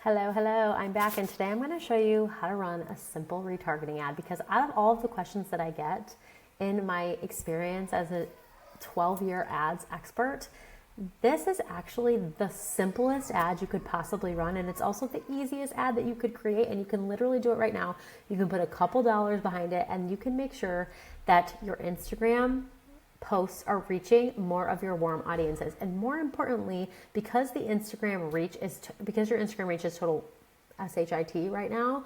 Hello, I'm back, and today I'm going to show you how to run a simple retargeting ad, because out of all of the questions that I get in my experience as a 12-year ads expert, this is actually the simplest ad you could possibly run, and it's also the easiest ad that you could create, and you can literally do it right now. You can put a couple dollars behind it, and you can make sure that your Instagram posts are reaching more of your warm audiences. And more importantly, because your Instagram reach is total SHIT right now,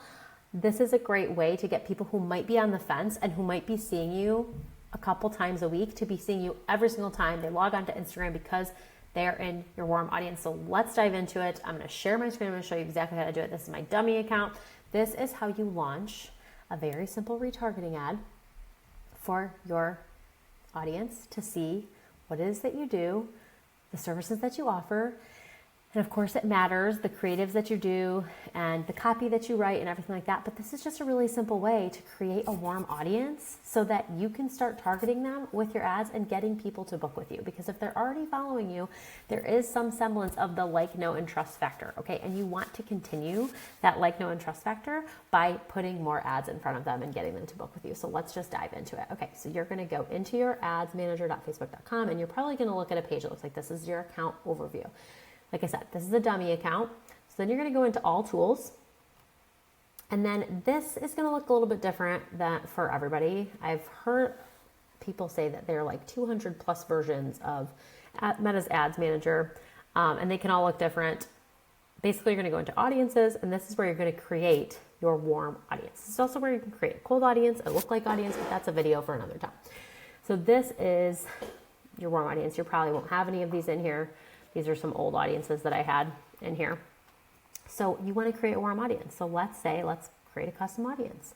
this is a great way to get people who might be on the fence and who might be seeing you a couple times a week to be seeing you every single time they log on to Instagram, because they're in your warm audience. So let's dive into it. I'm going to share my screen. I'm going to show you exactly how to do it. This is my dummy account. This is how you launch a very simple retargeting ad for your audience to see what it is that you do, the services that you offer, and of course it matters, the creatives that you do and the copy that you write and everything like that. But this is just a really simple way to create a warm audience so that you can start targeting them with your ads and getting people to book with you. Because if they're already following you, there is some semblance of the like, know, and trust factor, okay? And you want to continue that like, know, and trust factor by putting more ads in front of them and getting them to book with you. So let's just dive into it. Okay, so you're gonna go into your adsmanager.facebook.com, and you're probably gonna look at a page that looks like this. Is your account overview. Like I said, this is a dummy account. So then you're going to go into all tools. And then this is going to look a little bit different than for everybody. I've heard people say that there are like 200 plus versions of Meta's Ads Manager, and they can all look different. Basically, you're going to go into audiences, and this is where you're going to create your warm audience. This is also where you can create a cold audience, a look-like audience, but that's a video for another time. So this is your warm audience. You probably won't have any of these in here. These are some old audiences that I had in here. So you want to create a warm audience. So let's create a custom audience.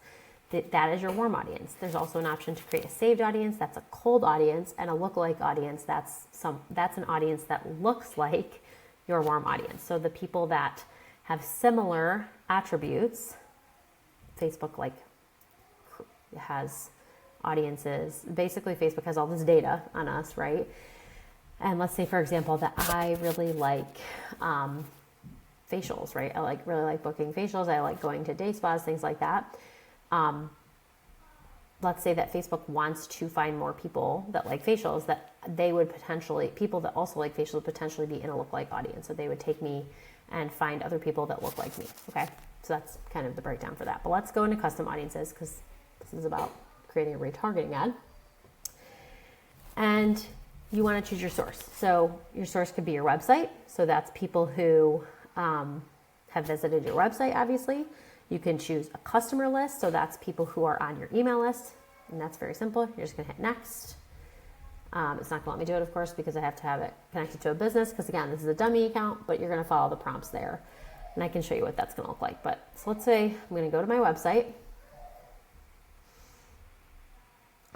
That is your warm audience. There's also an option to create a saved audience. That's a cold audience, and a lookalike audience. That's an audience that looks like your warm audience. So the people that have similar attributes, Facebook has audiences. Basically, Facebook has all this data on us, right? And let's say, for example, that I really like facials, right? I really like booking facials. I like going to day spas, things like that. Let's say that Facebook wants to find more people that like facials, that they would people that also like facials would potentially be in a lookalike audience. So they would take me and find other people that look like me. Okay, so that's kind of the breakdown for that. But let's go into custom audiences, because this is about creating a retargeting ad. And you want to choose your source. So your source could be your website. So that's people who have visited your website, obviously. You can choose a customer list. So that's people who are on your email list. And that's very simple. You're just going to hit next. It's not going to let me do it, of course, because I have to have it connected to a business. Because again, this is a dummy account, but you're going to follow the prompts there. And I can show you what that's going to look like. But so let's say I'm going to go to my website.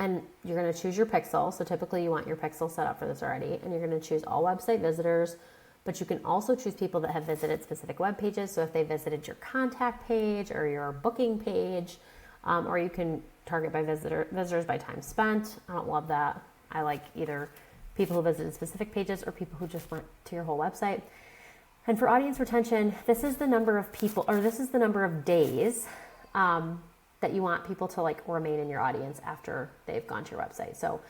And you're going to choose your pixel. So typically you want your pixel set up for this already. And you're going to choose all website visitors. But you can also choose people that have visited specific web pages. So if they visited your contact page or your booking page, or you can target by visitors by time spent. I don't love that. I like either people who visited specific pages or people who just went to your whole website. And for audience retention, this is the number of people, or this is the number of days that you want people to remain in your audience after they've gone to your website. So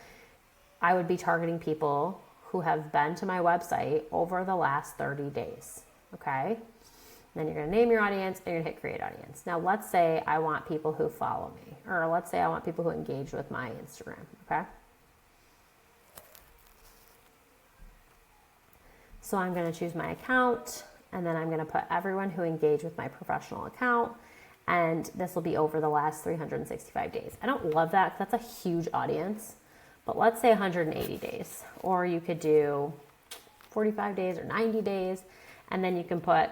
I would be targeting people who have been to my website over the last 30 days, okay? Then you're gonna name your audience and you're gonna hit create audience. Now let's say I want people who follow me, or let's say I want people who engage with my Instagram, okay? So I'm gonna choose my account, and then I'm gonna put everyone who engaged with my professional account, and this will be over the last 365 days. I don't love that, because that's a huge audience, but let's say 180 days, or you could do 45 days or 90 days, and then you can put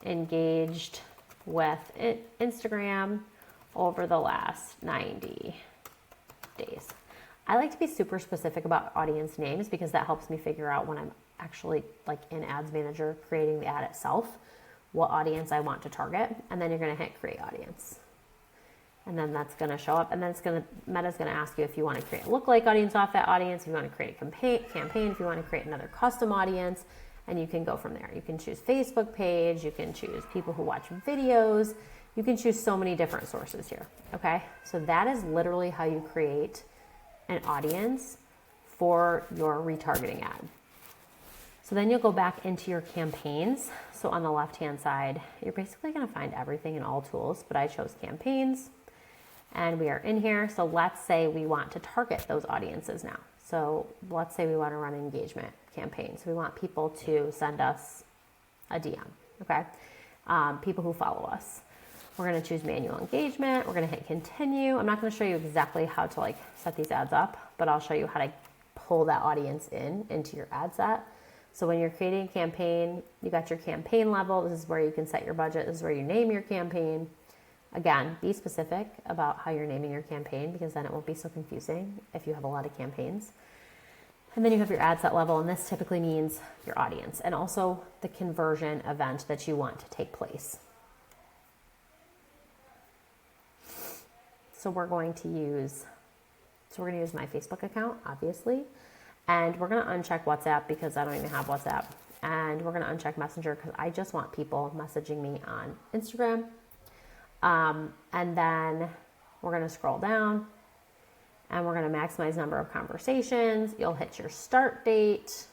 engaged with Instagram over the last 90 days. I like to be super specific about audience names, because that helps me figure out when I'm actually in Ads Manager creating the ad itself, what audience I want to target. And then you're going to hit create audience, and then that's going to show up, and then Meta's going to ask you if you want to create a lookalike audience off that audience, if you want to create a campaign, if you want to create another custom audience, and you can go from there. You can choose Facebook page, you can choose people who watch videos, you can choose so many different sources here, okay? So that is literally how you create an audience for your retargeting ad. So then you'll go back into your campaigns. So on the left-hand side, you're basically gonna find everything in all tools, but I chose campaigns and we are in here. So let's say we want to target those audiences now. So let's say we wanna run an engagement campaign. So we want people to send us a DM, okay? People who follow us. We're gonna choose manual engagement. We're gonna hit continue. I'm not gonna show you exactly how to like set these ads up, but I'll show you how to pull that audience into your ad set. So when you're creating a campaign, you got your campaign level. This is where you can set your budget. This is where you name your campaign. Again, be specific about how you're naming your campaign because then it won't be so confusing if you have a lot of campaigns. And then you have your ad set level, and this typically means your audience and also the conversion event that you want to take place. So we're going to use my Facebook account, obviously. And we're going to uncheck WhatsApp because I don't even have WhatsApp. And we're going to uncheck Messenger because I just want people messaging me on Instagram. And then we're going to scroll down and we're going to maximize number of conversations. You'll hit your start date.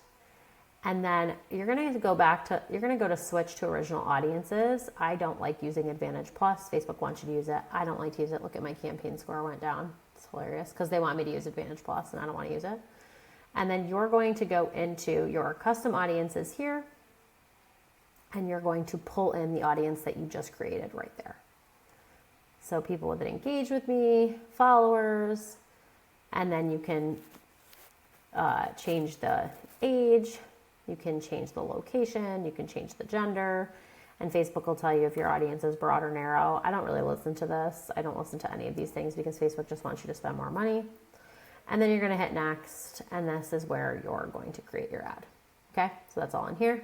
And then you're going to go to switch to original audiences. I don't like using Advantage Plus. Facebook wants you to use it. I don't like to use it. Look at my campaign score went down. It's hilarious because they want me to use Advantage Plus and I don't want to use it. And then you're going to go into your custom audiences here and you're going to pull in the audience that you just created right there. So people that engage with me, followers, and then you can change the age, you can change the location, you can change the gender, and Facebook will tell you if your audience is broad or narrow. I don't really listen to this. I don't listen to any of these things because Facebook just wants you to spend more money. And then you're going to hit next, and this is where you're going to create your ad. Okay, so that's all in here.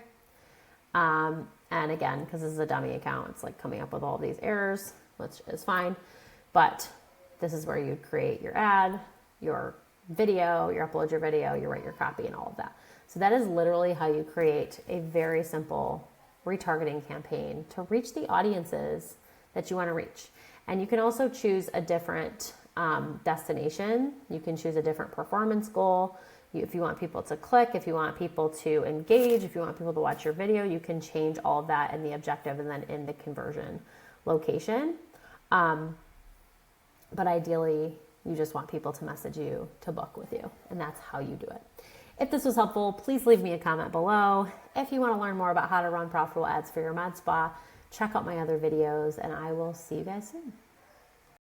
And again, because this is a dummy account, it's like coming up with all these errors, which is fine. But this is where you create your ad, your video, you upload your video, you write your copy, and all of that. So that is literally how you create a very simple retargeting campaign to reach the audiences that you want to reach. And you can also choose a different destination. You can choose a different performance goal. If you want people to click, if you want people to engage, if you want people to watch your video, you can change all of that in the objective and then in the conversion location. But ideally, you just want people to message you to book with you, and that's how you do it. If this was helpful, please leave me a comment below. If you want to learn more about how to run profitable ads for your med spa, check out my other videos, and I will see you guys soon.